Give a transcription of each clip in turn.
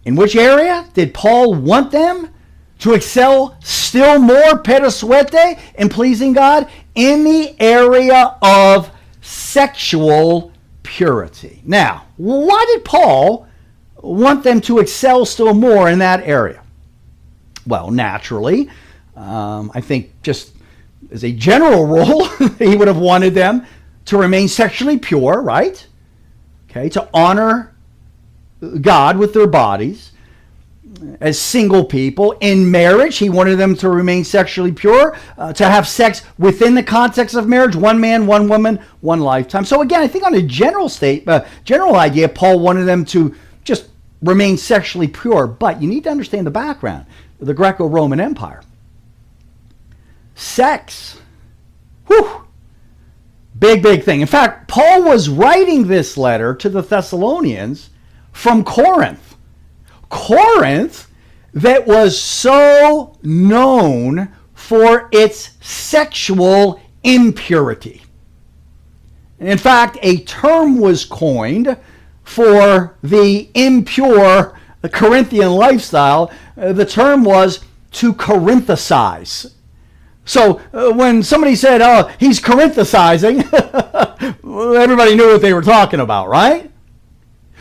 In which area did Paul want them to excel still more, persuete, in pleasing God? In the area of sexual purity. Now, why did Paul want them to excel still more in that area? Well, naturally, I think just as a general rule, he would have wanted them to remain sexually pure, right? Okay, to honor God with their bodies as single people. In marriage, he wanted them to remain sexually pure, to have sex within the context of marriage, one man, one woman, one lifetime. So again, I think on a general idea, Paul wanted them to just remain sexually pure. But you need to understand the background of the Greco-Roman Empire. Sex, big thing. In fact, Paul was writing this letter to the Thessalonians from Corinth. Corinth, that was so known for its sexual impurity. In fact, a term was coined for the impure Corinthian lifestyle. The term was to Corinthicize. So when somebody said, oh, he's Corinthicizing, everybody knew what they were talking about, right?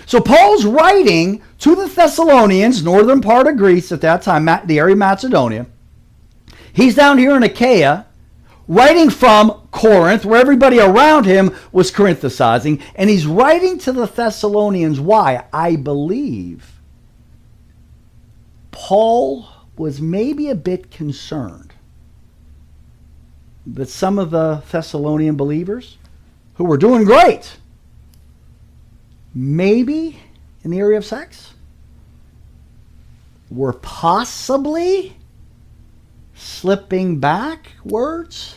So Paul's writing to the Thessalonians, northern part of Greece at that time, the area of Macedonia. He's down here in Achaia, writing from Corinth, where everybody around him was Corinthicizing, and he's writing to the Thessalonians. Why? I believe Paul was maybe a bit concerned that some of the Thessalonian believers who were doing great, maybe in the area of sex, were possibly slipping backwards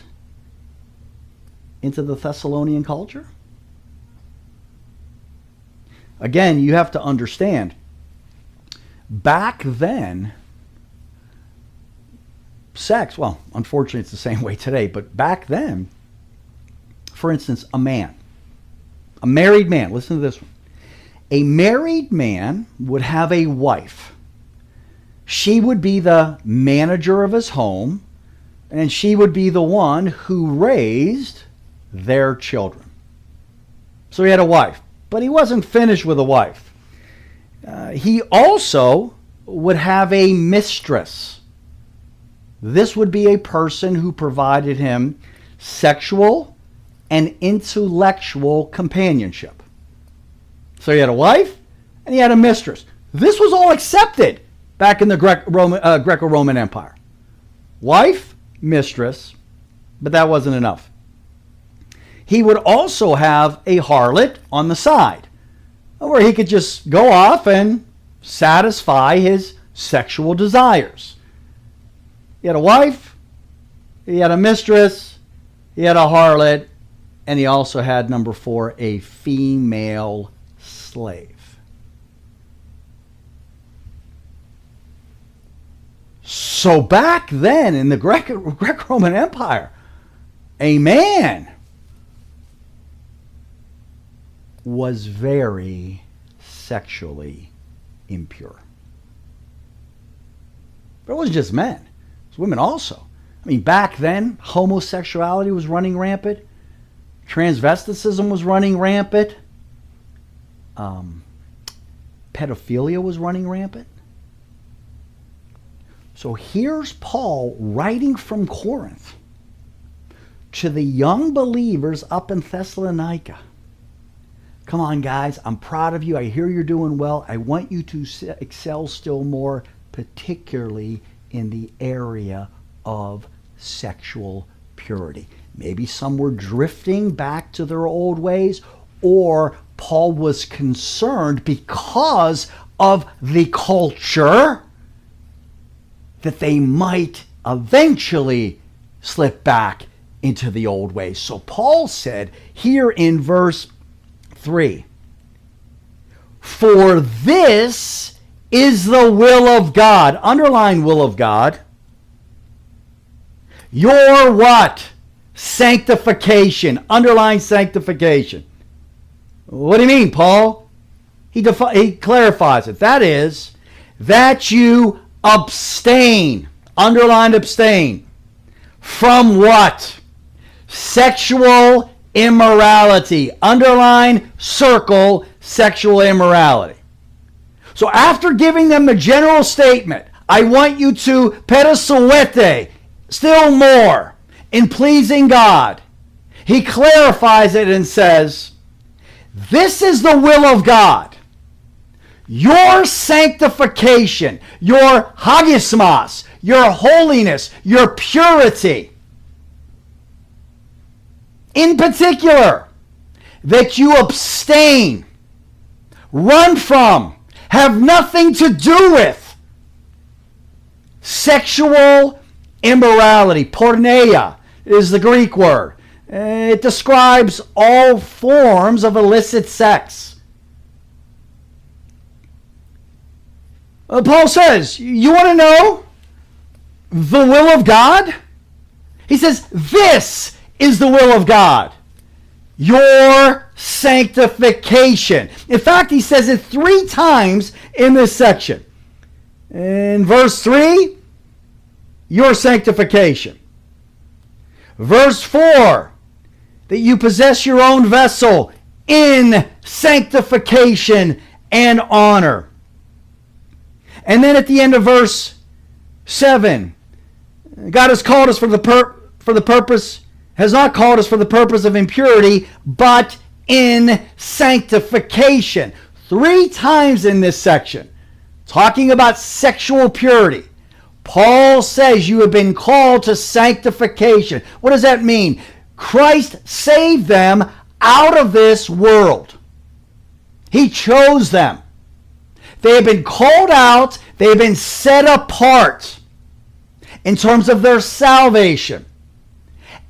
into the Thessalonian culture. Again, you have to understand, back then, sex, well, unfortunately it's the same way today, but back then, for instance, a married man, listen to this one. A married man would have a wife. She would be the manager of his home, and she would be the one who raised their children. So he had a wife, but he wasn't finished with a wife. He also would have a mistress. This would be a person who provided him sexual and intellectual companionship. So he had a wife and he had a mistress. This was all accepted back in the Greco-Roman Empire. Wife, mistress, but that wasn't enough. He would also have a harlot on the side, where he could just go off and satisfy his sexual desires. He had a wife, he had a mistress, he had a harlot, and he also had, number 4, a female slave. So back then in the Greco-Roman Empire, a man was very sexually impure. But it wasn't just men. Women also. I mean, back then, homosexuality was running rampant. Transvesticism was running rampant. Pedophilia was running rampant. So here's Paul writing from Corinth to the young believers up in Thessalonica. Come on, guys. I'm proud of you. I hear you're doing well. I want you to excel still more, particularly in the area of sexual purity. Maybe some were drifting back to their old ways, or Paul was concerned because of the culture that they might eventually slip back into the old ways. So Paul said here in verse 3, "For this is the will of God." Underline will of God. Your what? Sanctification. Underline sanctification. What do you mean, Paul? He clarifies it. That is, that you abstain, underlined abstain, from what? Sexual immorality. Underline, circle, sexual immorality. So after giving them the general statement, I want you to persuete, still more, in pleasing God, he clarifies it and says, this is the will of God. Your sanctification, your hagismos, your holiness, your purity. In particular, that you abstain, run from, have nothing to do with sexual immorality. Porneia is the Greek word. It describes all forms of illicit sex. Paul says, you want to know the will of God? He says, this is the will of God. Your sanctification. In fact, he says it 3 times in this section. In verse 3, your sanctification. Verse 4, that you possess your own vessel in sanctification and honor. And then at the end of verse 7, God has called us for the purpose, has not called us for the purpose of impurity, but in sanctification. 3 times in this section, talking about sexual purity. Paul says you have been called to sanctification. What does that mean? Christ saved them out of this world. He chose them. They have been called out. They have been set apart in terms of their salvation.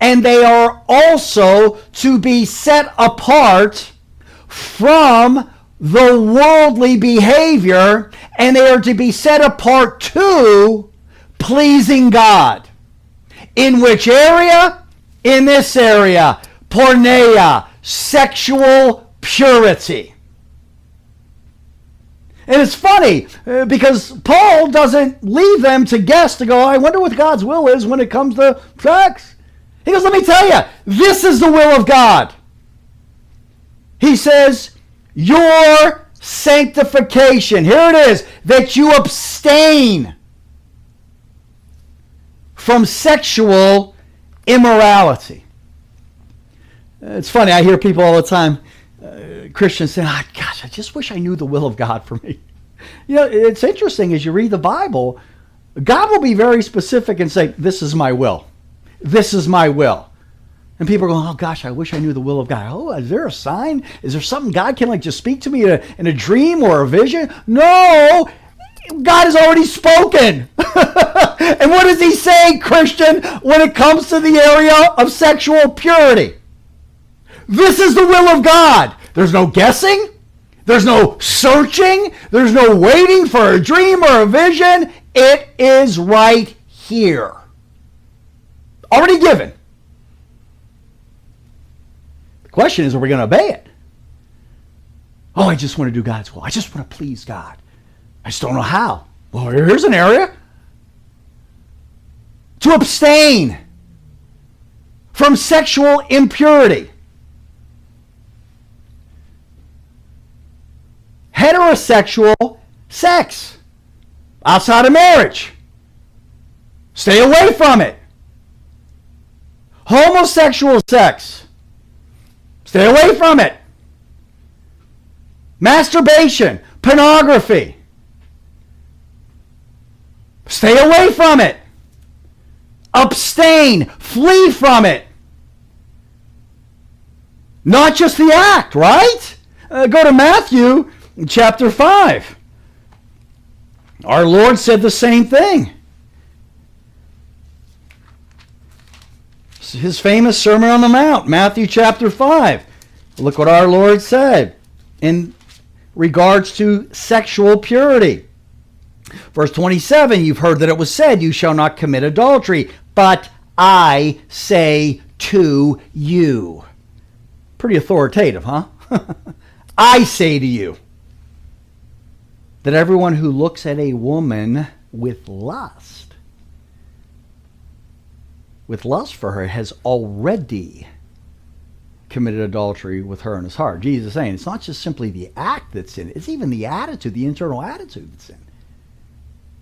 And they are also to be set apart from the worldly behavior, and they are to be set apart to pleasing God. In which area? In this area. Porneia, sexual purity. And it's funny because Paul doesn't leave them to guess, to go, I wonder what God's will is when it comes to sex. He goes, let me tell you, this is the will of God. He says, your sanctification. Here it is, that you abstain from sexual immorality. It's funny, I hear people all the time, Christians saying, gosh, I just wish I knew the will of God for me. You know, it's interesting as you read the Bible, God will be very specific and say, this is my will. This is my will. And people are going, oh gosh, I wish I knew the will of God. Oh, is there a sign? Is there something God can just speak to me in a dream or a vision? No, God has already spoken. And what does he say, Christian, when it comes to the area of sexual purity? This is the will of God. There's no guessing. There's no searching. There's no waiting for a dream or a vision. It is right here. Already given. The question is, are we going to obey it? Oh, I just want to do God's will. I just want to please God. I just don't know how. Well, here's an area. To abstain from sexual impurity. Heterosexual sex outside of marriage. Stay away from it. Homosexual sex. Stay away from it. Masturbation, pornography. Stay away from it. Abstain, flee from it. Not just the act, right? Go to Matthew chapter 5. Our Lord said the same thing. His famous Sermon on the Mount, Matthew chapter 5. Look what our Lord said in regards to sexual purity. Verse 27, you've heard that it was said, you shall not commit adultery, but I say to you. Pretty authoritative, huh? I say to you. that everyone who looks at a woman with lust for her has already committed adultery with her in his heart. Jesus is saying it's not just simply the act that's sin, it's even the attitude, the internal attitude that's sin.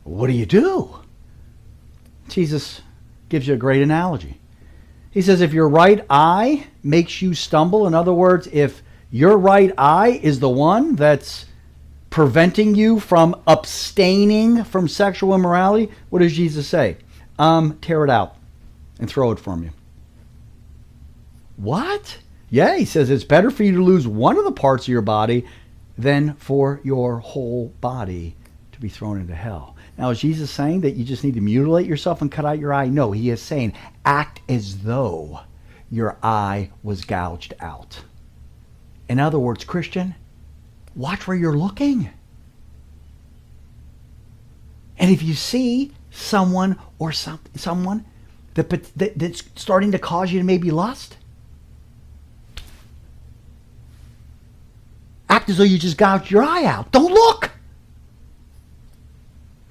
What do? Jesus gives you a great analogy. He says if your right eye makes you stumble, in other words, if your right eye is the one that's preventing you from abstaining from sexual immorality, what does Jesus say? Tear it out and throw it from you. What? Yeah, he says it's better for you to lose one of the parts of your body than for your whole body to be thrown into hell. Now, is Jesus saying that you just need to mutilate yourself and cut out your eye? No, he is saying act as though your eye was gouged out. In other words, Christian, watch where you're looking. And if you see someone or someone that's starting to cause you to maybe lust, act as though you just gouged your eye out. Don't look.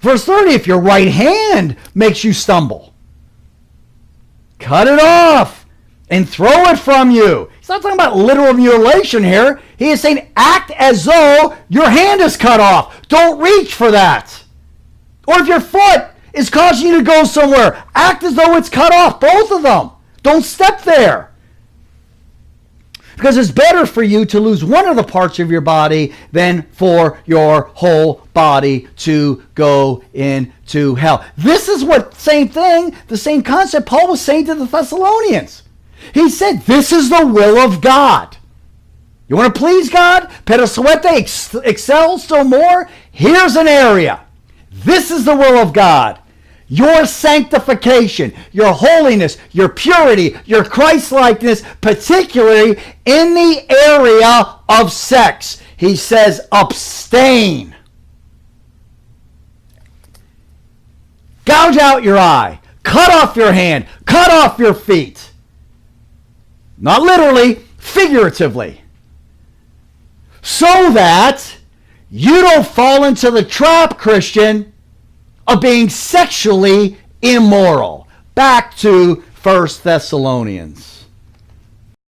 Verse 30, if your right hand makes you stumble, cut it off and throw it from you. He's not talking about literal mutilation here. He is saying act as though your hand is cut off. Don't reach for that. Or if your foot is causing you to go somewhere, act as though it's cut off. Both of them. Don't step there. Because it's better for you to lose one of the parts of your body than for your whole body to go into hell. This is what, same thing, the same concept Paul was saying to the Thessalonians. He said, this is the will of God. You want to please God? Perosuete, excel still more? Here's an area. This is the will of God. Your sanctification, your holiness, your purity, your Christ-likeness, particularly in the area of sex. He says, abstain. Gouge out your eye. Cut off your hand. Cut off your feet. Not literally, figuratively. So that you don't fall into the trap, Christian, of being sexually immoral. Back to 1 Thessalonians.